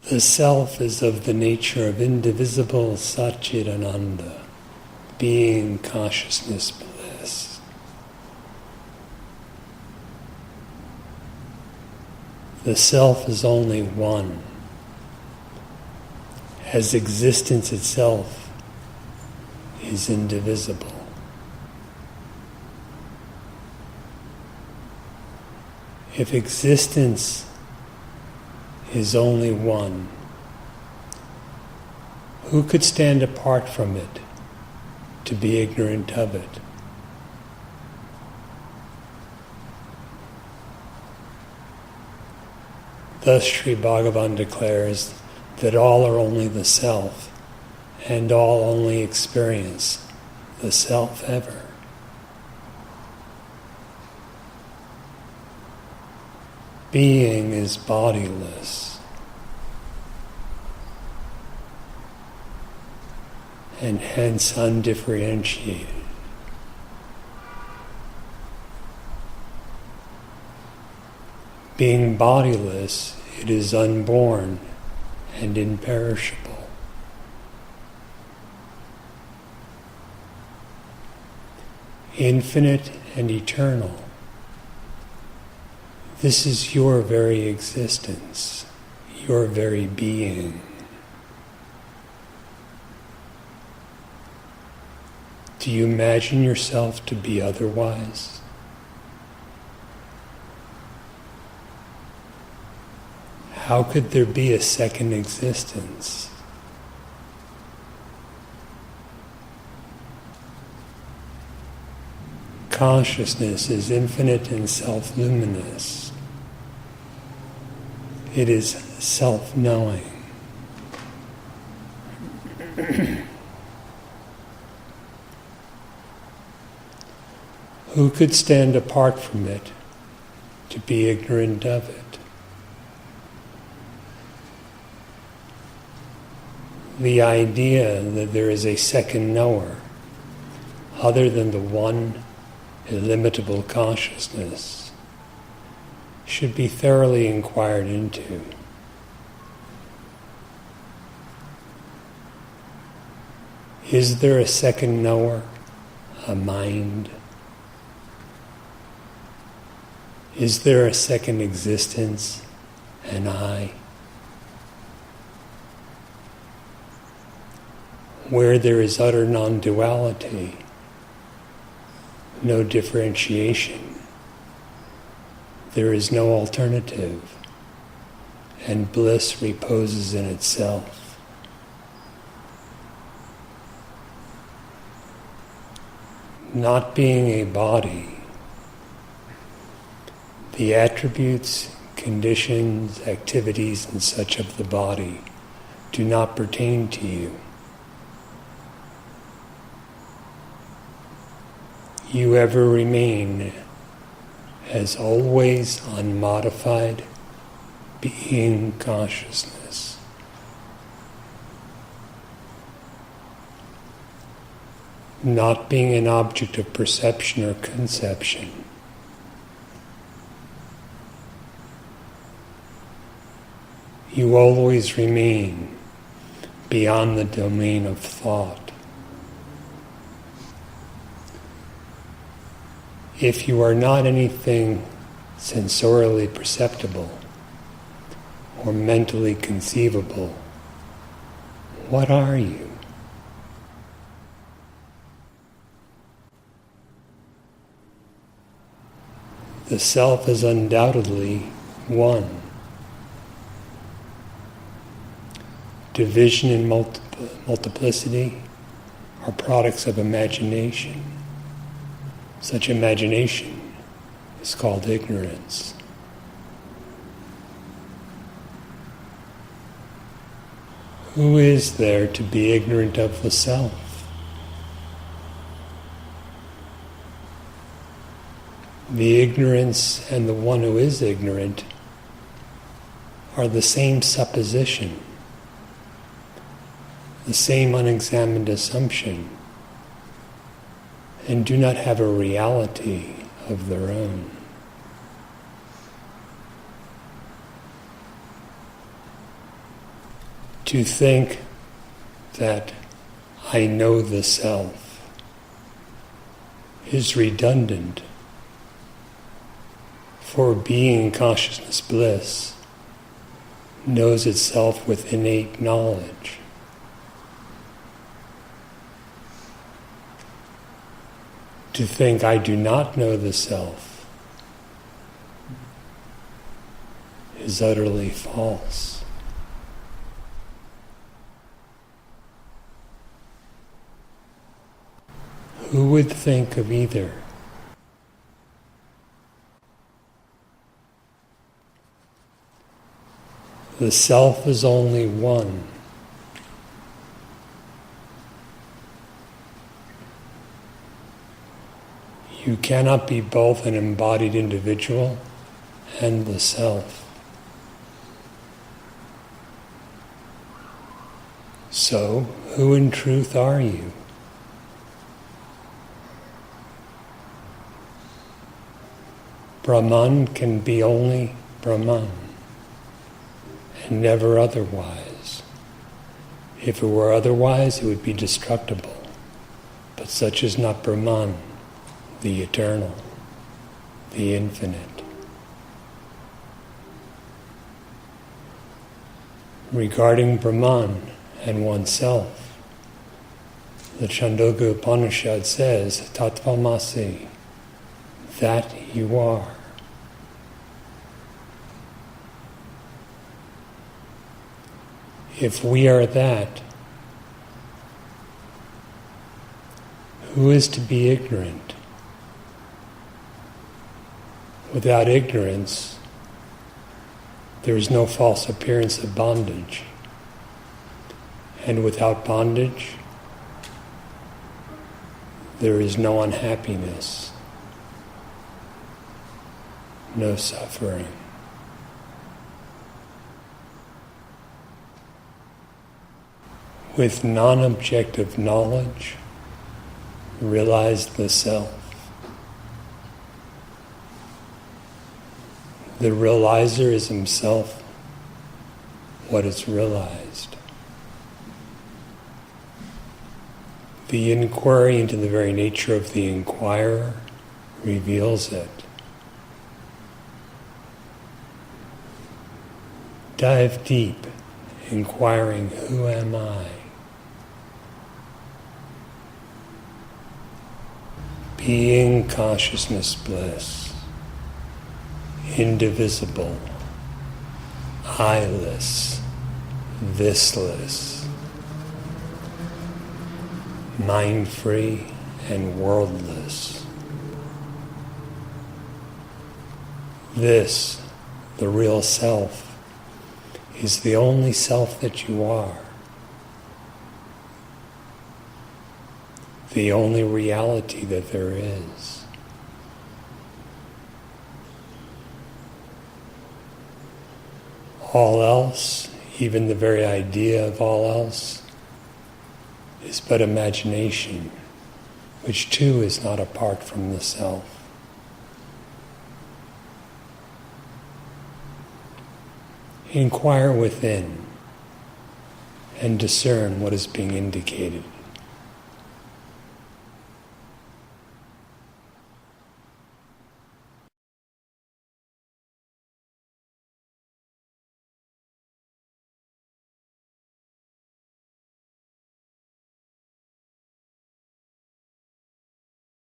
The self is of the nature of indivisible Sat-Chit-Ananda, Being-Consciousness-Bliss. The self is only one, as existence itself is indivisible. If existence is only one, who could stand apart from it to be ignorant of it? Thus Sri Bhagavan declares that all are only the self, and all only experience the self ever. Being is bodiless, and hence undifferentiated. Being bodiless, it is unborn and imperishable. Infinite and eternal. This is your very existence, your very being. Do you imagine yourself to be otherwise? How could there be a second existence? Consciousness is infinite and self-luminous. It is self-knowing. Who could stand apart from it to be ignorant of it? The idea that there is a second knower, other than the one illimitable consciousness, should be thoroughly inquired into. Is there a second knower, a mind? Is there a second existence, an I? Where there is utter non-duality, no differentiation, there is no alternative, and bliss reposes in itself. Not being a body, the attributes, conditions, activities, and such of the body do not pertain to you. You ever remain as always unmodified being consciousness. Not being an object of perception or conception. You always remain beyond the domain of thought. If you are not anything sensorially perceptible or mentally conceivable, what are you? The self is undoubtedly one. Division and multiplicity are products of imagination. Such imagination is called ignorance. Who is there to be ignorant of the self? The ignorance and the one who is ignorant are the same supposition, the same unexamined assumption, and do not have a reality of their own. To think that I know the self is redundant, for Being-Consciousness-Bliss knows itself with innate knowledge. To think I do not know the self is utterly false. Who would think of either? The self is only one. You cannot be both an embodied individual and the self. So, who in truth are you? Brahman can be only Brahman, and never otherwise. If it were otherwise, it would be destructible. But such is not Brahman, the eternal, the infinite. Regarding Brahman and oneself, the Chandogya Upanishad says, Tattvamasi, that you are. If we are that, who is to be ignorant? Without ignorance, there is no false appearance of bondage. And without bondage, there is no unhappiness, no suffering. With non-objective knowledge, realize the self. The realizer is himself what is realized. The inquiry into the very nature of the inquirer reveals it. Dive deep, inquiring, who am I? Being-Consciousness-Bliss, indivisible, I-less, thisless, mind-free and worldless. This, the real self, is the only self that you are. The only reality that there is. All else, even the very idea of all else, is but imagination, which too is not apart from the self. Inquire within and discern what is being indicated.